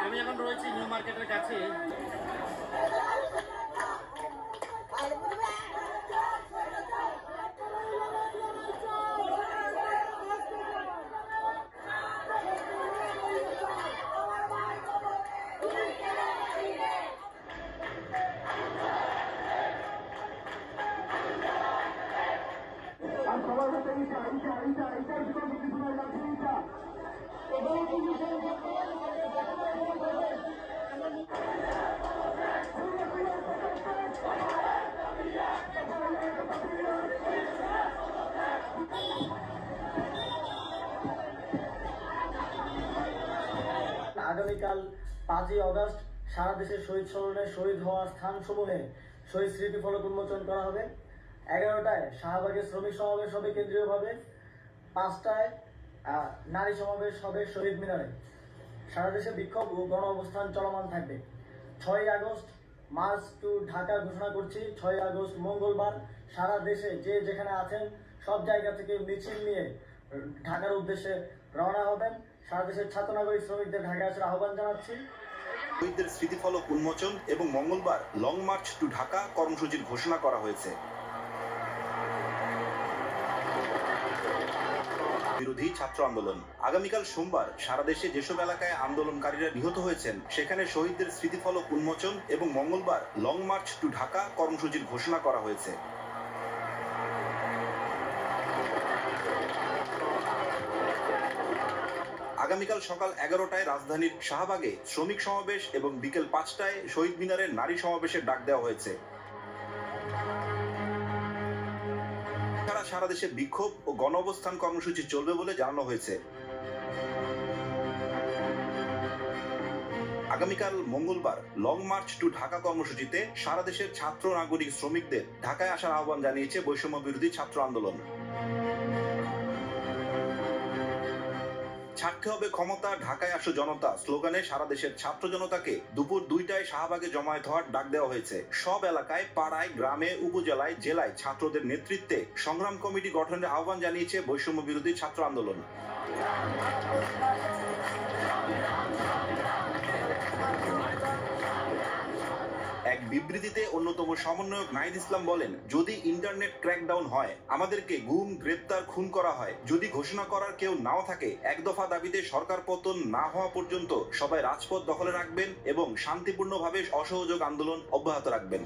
আমি এখন রয়েছি নিউ মার্কেটের কাছে। আগামীকাল 5ই অগস্ট সারা দেশে শহীদ স্মরণে শহীদ হওয়া স্থানসমূহে শহীদ স্মৃতিফলক উন্মোচন করা হবে। 11টায় শাহবাগে শ্রমিক সমাবেশ হবে কেন্দ্রীয়ভাবে, 5টায় নারী সমাবেশ হবে শহীদ মিনারে। সারা দেশে বিক্ষোভ ও গণ অবস্থান চলমান থাকবে। 6ই আগস্ট মার্চ টু ঢাকা ঘোষণা করছি। 6ই আগস্ট মঙ্গলবার সারা দেশে যে যেখানে আছেন সব জায়গা থেকে মিছিল নিয়ে ঢাকার উদ্দেশ্যে রওনা হবেন। সারা দেশের ছাত্র নাগরিক শ্রমিকদের ঢাকায় আসার আহ্বান জানাচ্ছি। শহীদদের স্মৃতিফলক উন্মোচন এবং মঙ্গলবার লং মার্চ টু ঢাকা কর্মসূচির ঘোষণা করা হয়েছে। বিরোধী ছাত্র আন্দোলন আগামীকাল সোমবার সারা দেশে যেসব এলাকায় আন্দোলনকারীরা নিহত হয়েছেন সেখানে শহীদদের স্মৃতিফলক উন্মোচন এবং মঙ্গলবার লং মার্চ টু ঢাকা কর্মসূচির ঘোষণা করা হয়েছে। আগামীকাল সকাল 11টায় রাজধানীর শাহবাগে শ্রমিক সমাবেশ এবং বিকেল 5টায় শহীদ মিনারে নারী সমাবেশের ডাক দেওয়া হয়েছে। সারা দেশে বিক্ষোভ ও গণ অবস্থান কর্মসূচি চলবে বলে জানানো হয়েছে। আগামীকাল মঙ্গলবার লং মার্চ টু ঢাকা কর্মসূচিতে সারা দেশের ছাত্র নাগরিক শ্রমিকদের ঢাকায় আসার আহ্বান জানিয়েছে বৈষম্য বিরোধী ছাত্র আন্দোলন। ছাড়তে হবে ক্ষমতা, ঢাকায় আসো জনতা স্লোগানে সারা দেশের ছাত্র জনতাকে দুপুর 2টায় শাহবাগে জমায়েত হওয়ার ডাক দেওয়া হয়েছে। সব এলাকায়, পাড়ায়, গ্রামে, উপজেলায়, জেলায় ছাত্রদের নেতৃত্বে সংগ্রাম কমিটি গঠনের আহ্বান জানিয়েছে বৈষম্য বিরোধী ছাত্র আন্দোলন। এক বিবৃতিতে অন্যতম সমন্বয়ক নাহিদ ইসলাম বলেন, যদি ইন্টারনেট ক্র্যাকডাউন হয়, আমাদেরকে গুম, গ্রেপ্তার, খুন করা হয়, যদি ঘোষণা করার কেউ নাও থাকে, এক দফা দাবিতে সরকার পতন না হওয়া পর্যন্ত সবাই রাজপথ দখলে রাখবেন এবং শান্তিপূর্ণভাবে অসহযোগ আন্দোলন অব্যাহত রাখবেন।